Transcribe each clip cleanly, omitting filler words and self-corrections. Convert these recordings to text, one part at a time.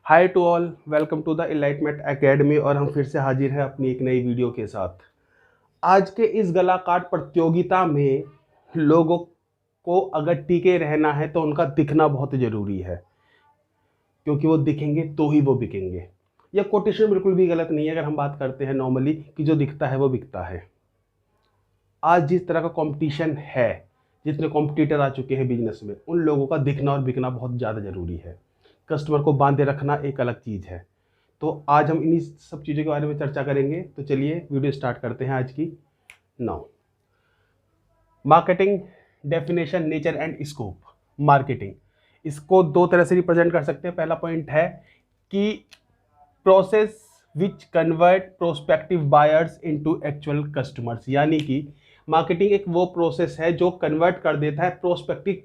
Hi to all, welcome to the enlightenment academy. और हम फिर से हाजिर हैं अपनी एक नई वीडियो के साथ। आज के इस गला काट प्रतियोगिता में लोगों को अगर टिके रहना है तो उनका दिखना बहुत ज़रूरी है, क्योंकि वो दिखेंगे तो ही वो बिकेंगे। यह कोटेशन बिल्कुल भी गलत नहीं है अगर हम बात करते हैं नॉर्मली कि जो दिखता है वो बिकता है। आज जिस तरह का कंपटीशन है, जितने कॉम्पिटिटर आ चुके हैं बिजनेस में, उन लोगों का दिखना और बिकना बहुत ज़्यादा ज़रूरी है। कस्टमर को बांधे रखना एक अलग चीज़ है। तो आज हम इन्हीं सब चीज़ों के बारे में चर्चा करेंगे। तो चलिए वीडियो स्टार्ट करते हैं आज की। Now, marketing definition, nature and scope. Marketing, इसको दो तरह से रिप्रेजेंट कर सकते हैं। पहला पॉइंट है कि process which convert prospective buyers into actual customers, यानी कि मार्केटिंग एक वो प्रोसेस है जो कन्वर्ट कर देता है प्रोस्पेक्टिव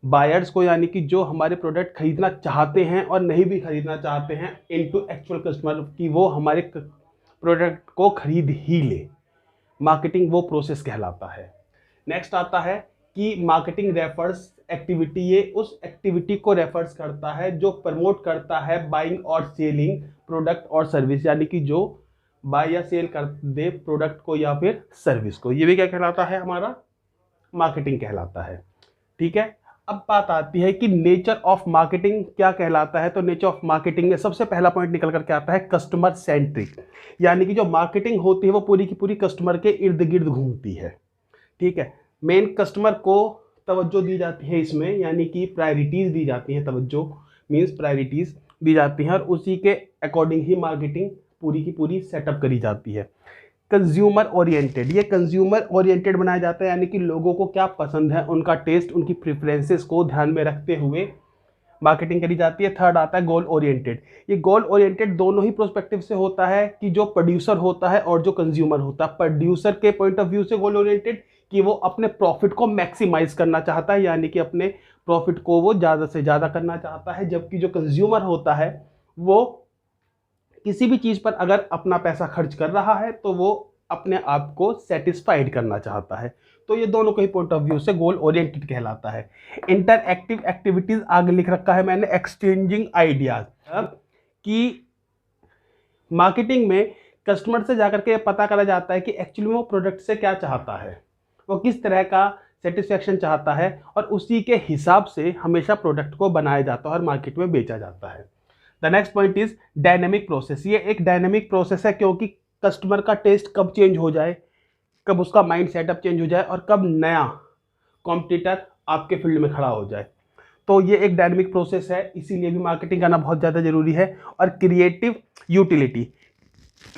बायर्स को, यानी कि जो हमारे प्रोडक्ट खरीदना चाहते हैं और नहीं भी खरीदना चाहते हैं, इनटू एक्चुअल कस्टमर, कि वो हमारे प्रोडक्ट को खरीद ही ले। मार्केटिंग वो प्रोसेस कहलाता है। नेक्स्ट आता है कि मार्केटिंग रेफर्स एक्टिविटी। ये उस एक्टिविटी को रेफर्स करता है जो प्रमोट करता है बाइंग और सेलिंग प्रोडक्ट और सर्विस, यानी कि जो बाय या सेल कर दे प्रोडक्ट को या फिर सर्विस को। ये भी क्या कहलाता है, हमारा मार्केटिंग कहलाता है। ठीक है, अब बात आती है कि नेचर ऑफ मार्केटिंग क्या कहलाता है। तो नेचर ऑफ मार्केटिंग में सबसे पहला पॉइंट निकल करके आता है कस्टमर सेंट्रिक, यानी कि जो मार्केटिंग होती है वो पूरी की पूरी कस्टमर के इर्द गिर्द घूमती है। ठीक है, मेन कस्टमर को तवज्जो दी जाती है इसमें, यानी कि प्रायोरिटीज़ दी जाती हैं। तवज्जो मीन्स प्रायोरिटीज़ दी जाती हैं और उसी के अकॉर्डिंग ही मार्केटिंग पूरी की पूरी सेटअप करी जाती है। कंज्यूमर ओरिएंटेड, ये कंज्यूमर ओरिएंटेड बनाया जाता है, यानी कि लोगों को क्या पसंद है, उनका टेस्ट, उनकी प्रेफरेंसेस को ध्यान में रखते हुए मार्केटिंग करी जाती है। थर्ड आता है गोल ओरिएंटेड। ये गोल ओरिएंटेड दोनों ही प्रोस्पेक्टिव से होता है, कि जो प्रोड्यूसर होता है और जो कंज्यूमर होता है। प्रोड्यूसर के पॉइंट ऑफ व्यू से गोल ओरिएंटेड, कि वो अपने प्रॉफिट को मैक्सिमाइज करना चाहता है, यानी कि अपने प्रॉफिट को वो ज़्यादा से ज़्यादा करना चाहता है। जबकि जो कंज्यूमर होता है वो किसी भी चीज़ पर अगर अपना पैसा खर्च कर रहा है तो वो अपने आप को सेटिस्फाइड करना चाहता है। तो ये दोनों के ही पॉइंट ऑफ व्यू से गोल ओरिएंटेड कहलाता है। इंटरएक्टिव एक्टिविटीज़ आगे लिख रखा है मैंने, एक्सचेंजिंग आइडियाज, कि मार्केटिंग में कस्टमर से जाकर के पता करा जाता है कि एक्चुअली वो प्रोडक्ट से क्या चाहता है, वो किस तरह का सेटिस्फेक्शन चाहता है, और उसी के हिसाब से हमेशा प्रोडक्ट को बनाया जाता है और मार्केट में बेचा जाता है। The next point is dynamic process. ये एक डायनेमिक प्रोसेस है, क्योंकि कस्टमर का टेस्ट कब चेंज हो जाए, कब उसका माइंड सेटअप चेंज हो जाए और कब नया कॉम्पिटिटर आपके फील्ड में खड़ा हो जाए। तो ये एक डायनेमिक प्रोसेस है, इसीलिए भी मार्केटिंग करना बहुत ज़्यादा ज़रूरी है। और क्रिएटिव यूटिलिटी,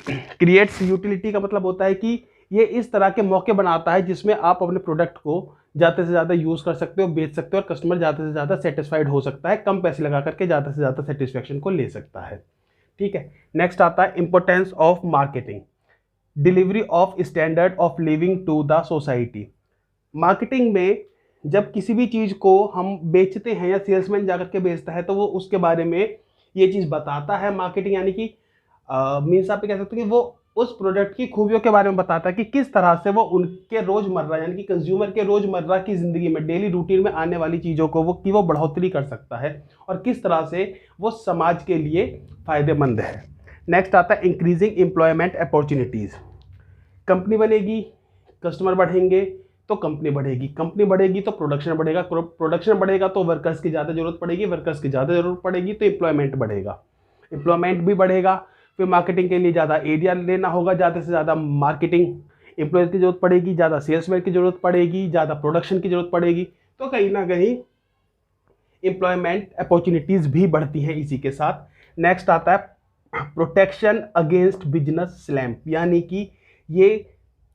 क्रिएट्स यूटिलिटी का मतलब होता है कि ये इस तरह के मौके बनाता है जिसमें आप अपने प्रोडक्ट को ज़्यादा से ज़्यादा यूज़ कर सकते हो, बेच सकते हो, और कस्टमर ज़्यादा से ज़्यादा सेटिस्फाइड हो सकता है, कम पैसे लगा करके ज़्यादा से ज़्यादा सेटिस्फेक्शन को ले सकता है। ठीक है, नेक्स्ट आता है importance of marketing, delivery of standard of living to the society. Marketing में जब किसी भी चीज़ को हम बेचते हैं या सेल्समैन जाकर के बेचता है तो वो उसके बारे में ये चीज़ बताता है। मार्केटिंग यानी कि मीन्स आप कह सकते हो कि वो उस प्रोडक्ट की खूबियों के बारे में बताता है कि किस तरह से वो उनके रोज़मर्रा, यानी कि कंज्यूमर के रोज़मर्रा की ज़िंदगी में, डेली रूटीन में आने वाली चीज़ों को वो बढ़ोतरी कर सकता है और किस तरह से वो समाज के लिए फ़ायदेमंद है। नेक्स्ट आता है इंक्रीजिंग एम्प्लॉयमेंट अपॉर्चुनिटीज़। कंपनी बनेगी, कस्टमर बढ़ेंगे तो कंपनी बढ़ेगी, कंपनी बढ़ेगी तो प्रोडक्शन बढ़ेगा, प्रोडक्शन बढ़ेगा तो वर्कर्स की ज़्यादा ज़रूरत पड़ेगी, वर्कर्स की ज़्यादा ज़रूरत पड़ेगी तो एम्प्लॉयमेंट बढ़ेगा, एम्प्लॉयमेंट भी बढ़ेगा। फिर मार्केटिंग के लिए ज़्यादा एरिया लेना होगा, ज़्यादा से ज़्यादा मार्केटिंग एम्प्लॉयज़ की ज़रूरत पड़ेगी, ज़्यादा सेल्समैन की ज़रूरत पड़ेगी, ज़्यादा प्रोडक्शन की ज़रूरत पड़ेगी। तो कहीं ना कहीं एम्प्लॉयमेंट अपॉर्चुनिटीज़ भी बढ़ती हैं इसी के साथ। नेक्स्ट आता है प्रोटेक्शन अगेंस्ट बिजनेस स्लैम्प, यानी कि ये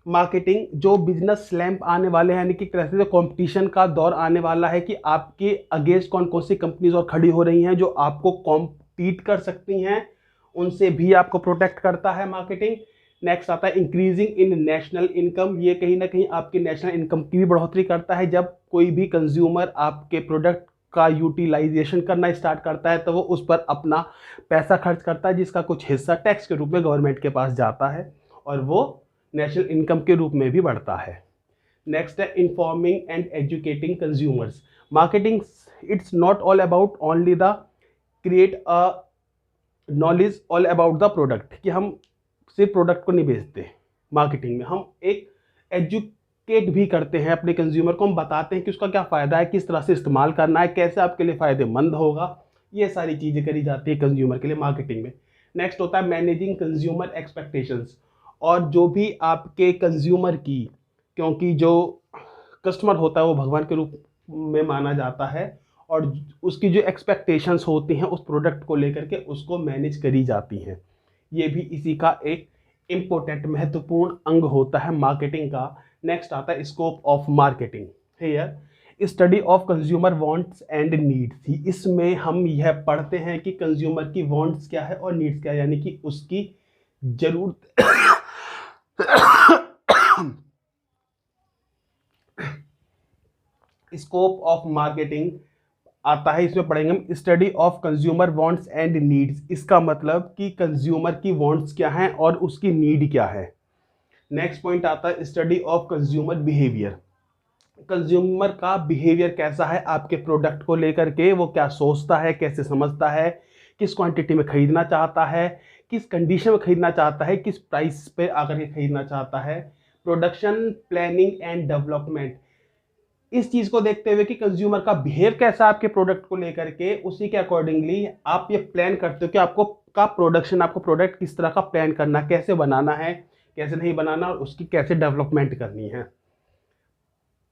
मार्केटिंग जो बिजनेस स्लैम्प आने वाले हैं, यानी कि तरह से कंपटीशन का दौर आने वाला है कि आपके अगेंस्ट कौन कौन सी कंपनीज और खड़ी हो रही हैं जो आपको कॉम्पीट कर सकती हैं, उनसे भी आपको प्रोटेक्ट करता है मार्केटिंग। नेक्स्ट आता है इंक्रीजिंग इन नेशनल इनकम। ये कहीं ना कहीं आपकी नेशनल इनकम की भी बढ़ोतरी करता है। जब कोई भी कंज्यूमर आपके प्रोडक्ट का यूटिलाइजेशन करना स्टार्ट करता है तो वो उस पर अपना पैसा खर्च करता है, जिसका कुछ हिस्सा टैक्स के रूप में गवर्नमेंट के पास जाता है और वो नेशनल इनकम के रूप में भी बढ़ता है। नेक्स्ट है informing and educating consumers. Marketing, it's not all about only the create a knowledge all about the product, कि हम सिर्फ प्रोडक्ट को नहीं बेचते, मार्केटिंग में हम एक एजुकेट भी करते हैं अपने कंज्यूमर को, हम बताते हैं कि उसका क्या फ़ायदा है, किस तरह से इस्तेमाल करना है, कैसे आपके लिए फ़ायदेमंद होगा। ये सारी चीज़ें करी जाती है कंज्यूमर के लिए मार्केटिंग में। नेक्स्ट होता है मैनेजिंग कंज्यूमर एक्सपेक्टेशंस, और जो भी आपके कंज्यूमर की, क्योंकि जो कस्टमर होता है वो भगवान के रूप में माना जाता है, और उसकी जो एक्सपेक्टेशंस होती हैं उस प्रोडक्ट को लेकर के उसको मैनेज करी जाती हैं। ये भी इसी का एक इम्पोर्टेंट महत्वपूर्ण अंग होता है मार्केटिंग का। नेक्स्ट आता है scope of marketing. Here study of consumer wants and needs. इसमें हम यह पढ़ते हैं कि कंज्यूमर की वांट्स क्या है और नीड्स क्या है, यानी कि उसकी जरूरत स्कोप ऑफ मार्केटिंग आता है, इसमें पढ़ेंगे हम study of consumer wants and needs. इसका मतलब कि कंज्यूमर की वांट्स क्या हैं और उसकी नीड क्या है। नेक्स्ट पॉइंट आता है study of consumer behaviour. Consumer का बिहेवियर कैसा है आपके प्रोडक्ट को लेकर के, वो क्या सोचता है, कैसे समझता है, किस क्वांटिटी में खरीदना चाहता है, किस कंडीशन में खरीदना चाहता है, किस प्राइस पे आकर के खरीदना चाहता है। प्रोडक्शन प्लानिंग एंड डेवलपमेंट, इस चीज़ को देखते हुए कि कंज्यूमर का बिहेव कैसा आपके प्रोडक्ट को लेकर के, उसी के अकॉर्डिंगली आप ये प्लान करते हो कि आपको का प्रोडक्शन, आपको प्रोडक्ट किस तरह का प्लान करना, कैसे बनाना है, कैसे नहीं बनाना, और उसकी कैसे डेवलपमेंट करनी है।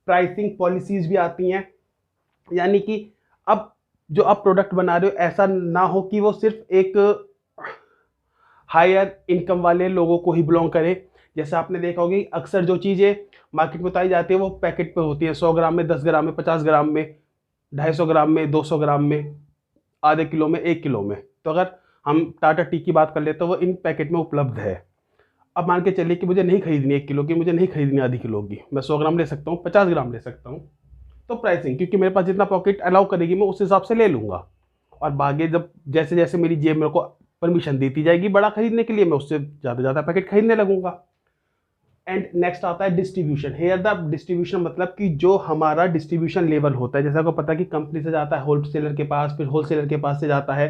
प्राइसिंग पॉलिसीज़ भी आती हैं, यानी कि अब जो आप प्रोडक्ट बना रहे हो ऐसा ना हो कि वो सिर्फ एक हायर इनकम वाले लोगों को ही बिलोंग करे। जैसे आपने देखा होगा अक्सर जो चीज़ें मार्केट में बताई जाती है वो पैकेट पे होती है, 100 ग्राम में, 10 ग्राम में, 50 ग्राम में, 250 ग्राम में, 200 ग्राम में, आधे किलो में, 1 किलो में। तो अगर हम टाटा टी की बात कर ले तो वो इन पैकेट में उपलब्ध है। अब मान के चलिए कि मुझे नहीं खरीदनी 1 किलो की, मुझे नहीं खरीदनी आधी किलो की, मैं 100 ग्राम ले सकता हूँ, 50 ग्राम ले सकता हूँ। तो प्राइसिंग, क्योंकि मेरे पास जितना पॉकेट अलाउ करेगी मैं उस हिसाब से ले लूँगा, और बाकी जब जैसे जैसे मेरी जेब मेरे को परमिशन देती जाएगी बड़ा खरीदने के लिए, मैं उससे ज़्यादा ज़्यादा पैकेट खरीदने लगूंगा। एंड नेक्स्ट आता है डिस्ट्रीब्यूशन। हेयर द डिस्ट्रीब्यूशन मतलब कि जो हमारा डिस्ट्रीब्यूशन लेवल होता है, जैसे आपको पता है कि कंपनी से जाता है होलसेलर के पास, फिर होलसेलर के पास से जाता है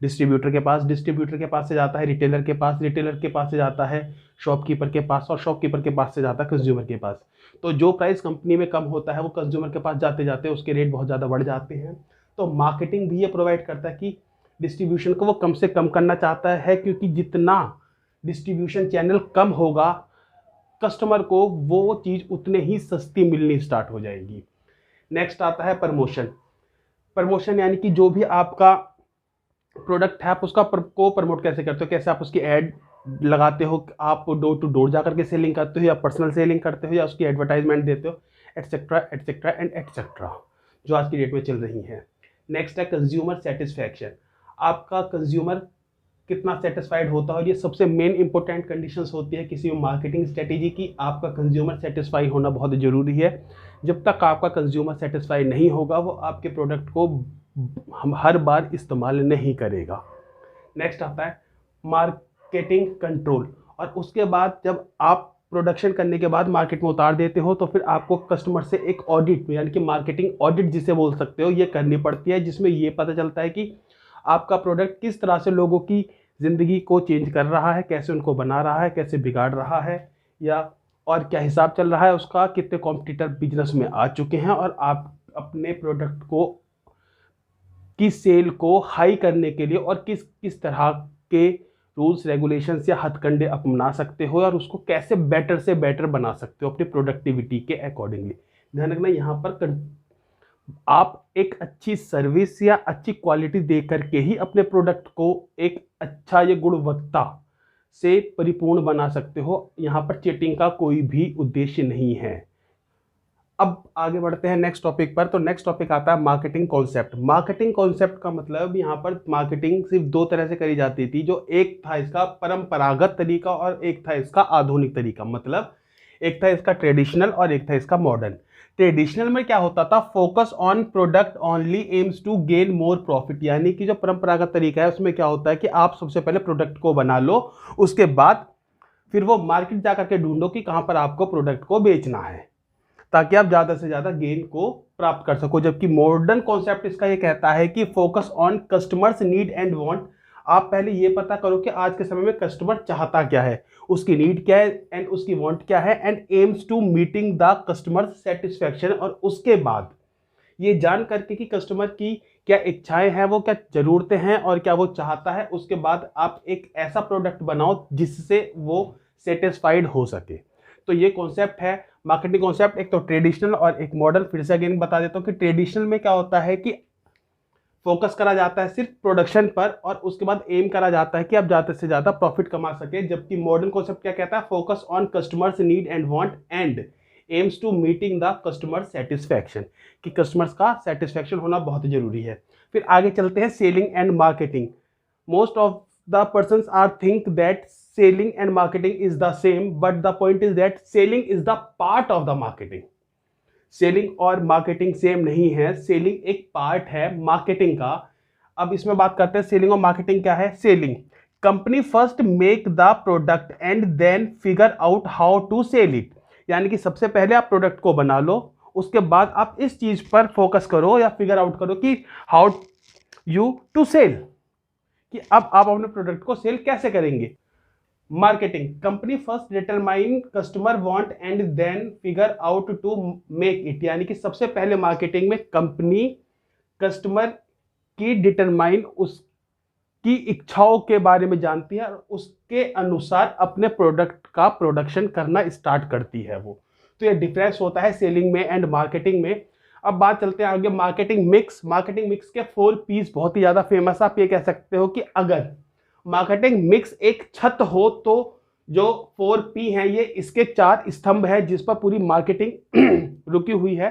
डिस्ट्रीब्यूटर के पास, डिस्ट्रीब्यूटर के पास से जाता है रिटेलर के पास, रिटेलर के पास से जाता है शॉपकीपर के पास, और शॉपकीपर के पास से जाता है कंज्यूमर के पास। तो जो प्राइस कंपनी में कम होता है वो कंज्यूमर के पास जाते जाते उसके रेट बहुत ज़्यादा बढ़ जाते हैं। तो मार्केटिंग भी ये प्रोवाइड करता है कि डिस्ट्रीब्यूशन को वो कम से कम करना चाहता है, क्योंकि जितना डिस्ट्रीब्यूशन चैनल कम होगा कस्टमर को वो चीज़ उतने ही सस्ती मिलनी स्टार्ट हो जाएगी। नेक्स्ट आता है प्रमोशन। प्रमोशन यानी कि जो भी आपका प्रोडक्ट है आप उसका को प्रमोट कैसे करते हो, कैसे आप उसकी एड लगाते हो, आप डोर टू डोर जाकर के सेलिंग करते हो या पर्सनल सेलिंग करते हो या उसकी एडवर्टाइजमेंट देते हो, एटसेट्रा एटसेट्रा एंड एटसेट्रा, जो आज की डेट में चल रही हैं। नेक्स्ट है कंज्यूमर सेटिस्फैक्शन। आपका कंज्यूमर कितना सेटिस्फाइड होता है, और ये सबसे मेन इंपॉर्टेंट कंडीशंस होती है किसी भी मार्केटिंग स्ट्रेटेजी की। आपका कंज्यूमर सेटिस्फाई होना बहुत ज़रूरी है। जब तक आपका कंज्यूमर सेटिस्फाई नहीं होगा वो आपके प्रोडक्ट को हम हर बार इस्तेमाल नहीं करेगा। नेक्स्ट आता है मार्केटिंग कंट्रोल, और उसके बाद जब आप प्रोडक्शन करने के बाद मार्केट में उतार देते हो तो फिर आपको कस्टमर से एक ऑडिट, यानी कि मार्केटिंग ऑडिट जिसे बोल सकते हो, ये करनी पड़ती है, जिसमें ये पता चलता है कि आपका प्रोडक्ट किस तरह से लोगों की ज़िंदगी को चेंज कर रहा है, कैसे उनको बना रहा है, कैसे बिगाड़ रहा है, या और क्या हिसाब चल रहा है उसका, कितने कॉम्पिटिटर बिजनेस में आ चुके हैं, और आप अपने प्रोडक्ट को की सेल को हाई करने के लिए और किस किस तरह के रूल्स रेगुलेशंस या हथकंडे अपना सकते हो, और उसको कैसे बेटर से बेटर बना सकते हो अपनी प्रोडक्टिविटी के अकॉर्डिंगली। ध्यान रखना यहाँ पर आप एक अच्छी सर्विस या अच्छी क्वालिटी दे करके ही अपने प्रोडक्ट को एक अच्छा या गुणवत्ता से परिपूर्ण बना सकते हो। यहाँ पर चीटिंग का कोई भी उद्देश्य नहीं है। अब आगे बढ़ते हैं नेक्स्ट टॉपिक पर। तो नेक्स्ट टॉपिक आता है मार्केटिंग कॉन्सेप्ट। मार्केटिंग कॉन्सेप्ट का मतलब यहाँ पर मार्केटिंग सिर्फ दो तरह से करी जाती थी, जो एक था इसका परंपरागत तरीका और एक था इसका आधुनिक तरीका। मतलब एक था इसका ट्रेडिशनल और एक था इसका मॉडर्न। ट्रेडिशनल में क्या होता था, focus on product only aims to gain more profit, यानी कि जो परंपरागत तरीका है उसमें क्या होता है कि आप सबसे पहले प्रोडक्ट को बना लो, उसके बाद फिर वो मार्केट जाकर के ढूंढो कि कहाँ पर आपको प्रोडक्ट को बेचना है, ताकि आप ज़्यादा से ज़्यादा गेन को प्राप्त कर सको। जबकि मॉडर्न कॉन्सेप्ट इसका ये कहता है कि focus on customers need and want, आप पहले ये पता करो कि आज के समय में कस्टमर चाहता क्या है, उसकी नीड क्या है एंड उसकी वांट क्या है, and aims to meeting the customer satisfaction. और उसके बाद ये जान करके कि कस्टमर की क्या इच्छाएं हैं, वो क्या ज़रूरतें हैं और क्या वो चाहता है, उसके बाद आप एक ऐसा प्रोडक्ट बनाओ जिससे वो सेटिस्फाइड हो सके। तो ये कॉन्सेप्ट है मार्केटिंग कॉन्सेप्ट, एक तो ट्रेडिशनल और एक मॉडर्न। फिर से अगेन बता देता हूँ कि ट्रेडिशनल में क्या होता है कि फोकस करा जाता है सिर्फ प्रोडक्शन पर और उसके बाद एम करा जाता है कि आप ज़्यादा से ज़्यादा प्रॉफिट कमा सके, जबकि मॉडर्न कॉन्सेप्ट क्या कहता है, focus on customers need and want and aims to meeting the customer satisfaction, कि कस्टमर्स का सेटिस्फैक्शन होना बहुत जरूरी है। फिर आगे चलते हैं selling and marketing. Most of the persons are think that selling and marketing is the same, but the point is that selling is the part of the marketing. Selling और मार्केटिंग सेम नहीं है, selling एक part है marketing का। अब इसमें बात करते हैं सेलिंग और मार्केटिंग क्या है। Selling, company first make the product and then figure out how to sell it, यानी कि सबसे पहले आप प्रोडक्ट को बना लो, उसके बाद आप इस चीज पर फोकस करो या फिगर आउट करो कि हाउ यू टू सेल, कि अब आप अपने प्रोडक्ट को सेल कैसे करेंगे। Marketing, company first determine customer want and then figure out to make it, यानी कि सबसे पहले मार्केटिंग में कंपनी कस्टमर की डिटरमाइन उसकी इच्छाओं के बारे में जानती है और उसके अनुसार अपने प्रोडक्ट का प्रोडक्शन करना स्टार्ट करती है वो। तो ये डिफरेंस होता है सेलिंग में एंड मार्केटिंग में। अब बात चलते हैं आगे मार्केटिंग मिक्स। मार्केटिंग मिक्स के 4 पीस बहुत ही ज़्यादा फेमस। आप ये कह सकते हो कि अगर मार्केटिंग मिक्स एक छत हो तो जो 4 पी हैं ये इसके 4 स्तंभ है जिस पर पूरी मार्केटिंग रुकी हुई है।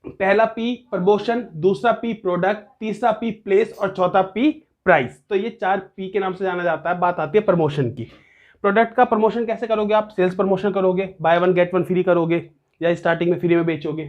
पहला पी प्रमोशन, दूसरा पी प्रोडक्ट, तीसरा पी प्लेस और चौथा पी प्राइस। तो ये 4 पी के नाम से जाना जाता है। बात आती है प्रमोशन की। प्रोडक्ट का प्रमोशन कैसे करोगे आप, सेल्स प्रमोशन करोगे, बाय 1 गेट 1 फ्री करोगे या स्टार्टिंग में फ्री में बेचोगे,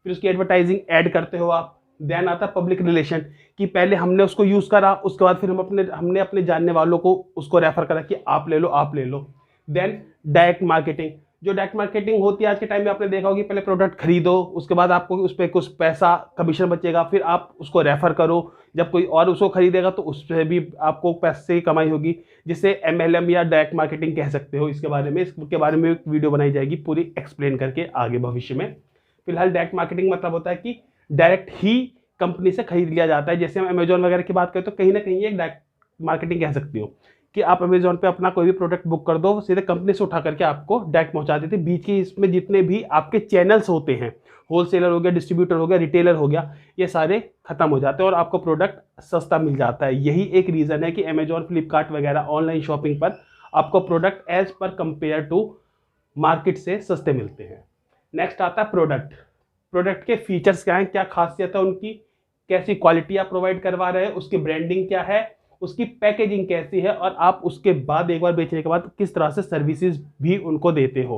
फिर उसकी एडवर्टाइजिंग ऐड करते हो आप। देन आता है पब्लिक रिलेशन, कि पहले हमने उसको यूज़ करा, उसके बाद फिर हमने अपने जानने वालों को उसको रेफर करा कि आप ले लो आप ले लो। देन डायरेक्ट मार्केटिंग, जो डायरेक्ट मार्केटिंग होती है आज के टाइम में आपने देखा होगी, पहले प्रोडक्ट खरीदो, उसके बाद आपको उस पर कुछ पैसा कमीशन बचेगा, फिर आप उसको रेफर करो, जब कोई और उसको खरीदेगा तो उससे भी आपको पैसे की कमाई होगी, जिसे MLM या डायरेक्ट मार्केटिंग कह सकते हो। इसके बारे में एक वीडियो बनाई जाएगी पूरी एक्सप्लेन करके आगे भविष्य में। फिलहाल डायरेक्ट मार्केटिंग मतलब होता है कि डायरेक्ट ही कंपनी से खरीद लिया जाता है। जैसे हम अमेजोन वगैरह की बात करें तो कहीं ना कहीं एक डायरेक्ट मार्केटिंग कह सकती हो कि आप अमेजोन पे अपना कोई भी प्रोडक्ट बुक कर दो, सीधे कंपनी से उठा करके आपको डायरेक्ट पहुंचा देती है। बीच के इसमें जितने भी आपके चैनल्स होते हैं, होलसेलर हो गया, डिस्ट्रीब्यूटर हो गया, रिटेलर हो गया, ये सारे खत्म हो जाते हैं और आपको प्रोडक्ट सस्ता मिल जाता है। यही एक रीज़न है कि अमेजोन, फ्लिपकार्ट वगैरह ऑनलाइन शॉपिंग पर आपको product as per compare to market से सस्ते मिलते हैं। नेक्स्ट आता है प्रोडक्ट। प्रोडक्ट के फीचर्स क्या हैं, क्या खासियत है उनकी, कैसी क्वालिटी आप प्रोवाइड करवा रहे हैं, उसकी ब्रांडिंग क्या है, उसकी पैकेजिंग कैसी है, और आप उसके बाद एक बार बेचने के बाद किस तरह से सर्विसेज भी उनको देते हो।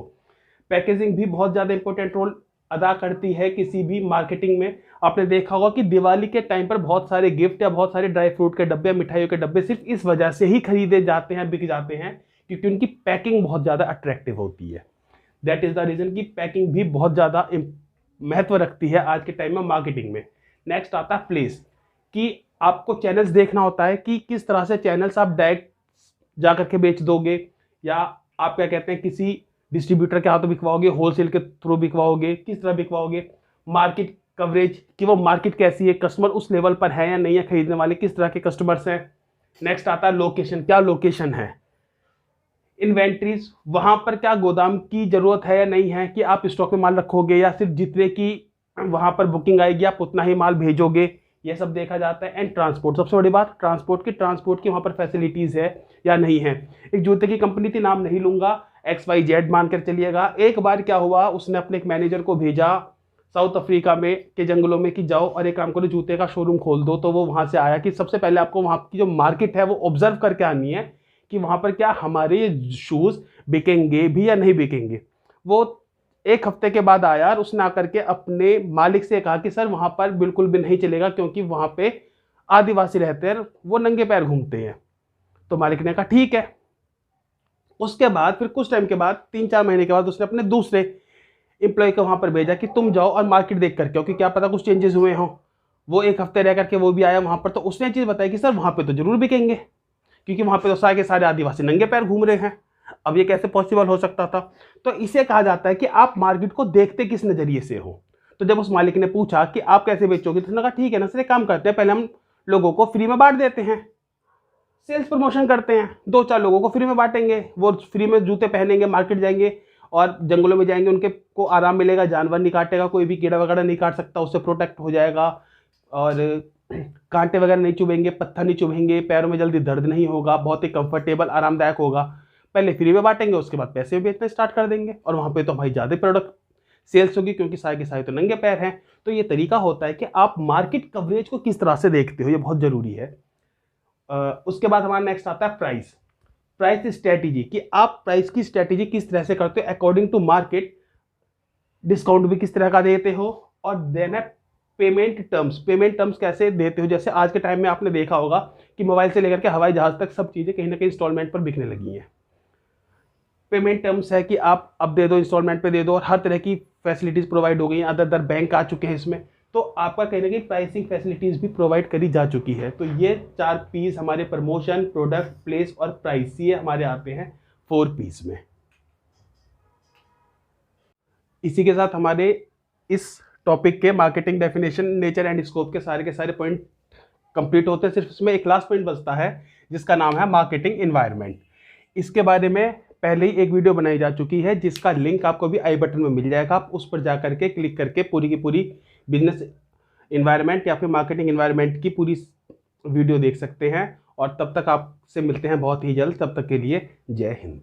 पैकेजिंग भी बहुत ज़्यादा इंपॉर्टेंट रोल अदा करती है किसी भी मार्केटिंग में। आपने देखा होगा कि दिवाली के टाइम पर बहुत सारे गिफ्ट या बहुत सारे ड्राई फ्रूट के डब्बे, मिठाइयों के डब्बे सिर्फ इस वजह से ही खरीदे जाते हैं, बिक जाते हैं, क्योंकि उनकी पैकिंग बहुत ज़्यादा अट्रैक्टिव होती है। दैट इज़ द रीज़न कि पैकिंग भी बहुत ज़्यादा महत्व रखती है आज के टाइम में मार्केटिंग में। नेक्स्ट आता है प्लेस, कि आपको चैनल्स देखना होता है कि किस तरह से चैनल्स आप डायरेक्ट जा करके बेच दोगे, या आप क्या कहते हैं किसी डिस्ट्रीब्यूटर के हाथों बिकवाओगे, होलसेल के थ्रू बिकवाओगे, किस तरह बिकवाओगे। मार्केट कवरेज, कि वो मार्केट कैसी है, कस्टमर उस लेवल पर है या नहीं है, खरीदने वाले किस तरह के कस्टमर्स हैं। नेक्स्ट आता है लोकेशन, क्या लोकेशन है। इन्वेंट्रीज, वहाँ पर क्या गोदाम की ज़रूरत है या नहीं है, कि आप स्टॉक में माल रखोगे या सिर्फ जितने की वहाँ पर बुकिंग आएगी आप उतना ही माल भेजोगे, ये सब देखा जाता है। एंड ट्रांसपोर्ट, सबसे बड़ी बात ट्रांसपोर्ट की वहाँ पर फैसिलिटीज़ है या नहीं है। एक जूते की कंपनी थी, नाम नहीं लूँगा, XYZ मानकर चलिएगा। एक बार क्या हुआ, उसने अपने एक मैनेजर को भेजा साउथ अफ्रीका में के जंगलों में कि जाओ और एक काम करो, जूते का शोरूम खोल दो। तो वो वहाँ से आया कि सबसे पहले आपको वहाँ की जो मार्केट है वो ऑब्जर्व करके आनी है कि वहाँ पर क्या हमारे शूज़ बिकेंगे भी या नहीं बिकेंगे। वो एक हफ्ते के बाद आया और उसने आकर के अपने मालिक से कहा कि सर वहाँ पर बिल्कुल भी नहीं चलेगा, क्योंकि वहाँ पे आदिवासी रहते हैं, वो नंगे पैर घूमते हैं। तो मालिक ने कहा ठीक है। उसके बाद फिर कुछ टाइम के बाद 3-4 महीने के बाद उसने अपने दूसरे एम्प्लॉय को वहाँ पर भेजा कि तुम जाओ और मार्केट देख करके आओ कि क्या पता कुछ चेंजेस हुए हों। वो एक हफ्ते रह करके वो भी आया वहाँ पर, तो उसने चीज़ बताई कि सर वहाँ पे तो जरूर बिकेंगे, क्योंकि वहाँ पे तो सारे के सारे आदिवासी नंगे पैर घूम रहे हैं। अब ये कैसे पॉसिबल हो सकता था? तो इसे कहा जाता है कि आप मार्केट को देखते किस नज़रिए से हो। तो जब उस मालिक ने पूछा कि आप कैसे बेचोगे, तो उसने कहा ठीक है ना सर, एक काम करते हैं, पहले हम लोगों को फ्री में बांट देते हैं, सेल्स प्रमोशन करते हैं, 2-4 लोगों को फ्री में बांटेंगे, वो फ्री में जूते पहनेंगे, मार्केट जाएंगे और जंगलों में जाएंगे, उनके को आराम मिलेगा, जानवर नहीं काटेगा, कोई भी कीड़ा वगैरह नहीं काट सकता, उससे प्रोटेक्ट हो जाएगा, और कांटे वगैरह नहीं चुभेंगे, पत्थर नहीं चुभेंगे, पैरों में जल्दी दर्द नहीं होगा, बहुत ही कंफर्टेबल आरामदायक होगा। पहले फ्री में बांटेंगे, उसके बाद पैसे में बेचना स्टार्ट कर देंगे, और वहाँ पे तो भाई ज़्यादा प्रोडक्ट सेल्स होगी, क्योंकि सारे के सारे तो नंगे पैर हैं। तो ये तरीका होता है कि आप मार्केट कवरेज को किस तरह से देखते हो, ये बहुत ज़रूरी है। उसके बाद हमारा नेक्स्ट आता है प्राइस। प्राइस स्ट्रेटेजी, कि आप प्राइस की स्ट्रेटेजी किस तरह से करते हो अकॉर्डिंग टू मार्केट, डिस्काउंट भी किस तरह का देते हो, और देन है पेमेंट टर्म्स। पेमेंट टर्म्स कैसे देते हो? जैसे आज के टाइम में आपने देखा होगा कि मोबाइल से लेकर के हवाई जहाज तक सब चीज़ें कहीं ना कहीं इंस्टॉलमेंट पर बिकने लगी हैं। पेमेंट टर्म्स है कि आप अब दे दो, इंस्टॉलमेंट पे दे दो, और हर तरह की फैसिलिटीज़ प्रोवाइड हो गई हैं, अदर बैंक आ चुके हैं इसमें, तो आपका कहीं ना कहीं प्राइसिंग फैसिलिटीज़ भी प्रोवाइड करी जा चुकी है। तो ये 4 पीस हमारे प्रमोशन, प्रोडक्ट, प्लेस और प्राइस, ये हमारे आते हैं 4 पीस में। इसी के साथ हमारे इस टॉपिक के marketing definition, nature and scope के सारे पॉइंट कंप्लीट होते हैं। सिर्फ इसमें एक लास्ट पॉइंट बचता है जिसका नाम है मार्केटिंग एनवायरनमेंट। इसके बारे में पहले ही एक वीडियो बनाई जा चुकी है, जिसका लिंक आपको भी आई बटन में मिल जाएगा। आप उस पर जा करके क्लिक करके पूरी की पूरी बिजनेस एनवायरनमेंट या फिर मार्केटिंग एनवायरनमेंट की पूरी वीडियो देख सकते हैं। और तब तक आपसे मिलते हैं बहुत ही जल्द, तब तक के लिए जय हिंद।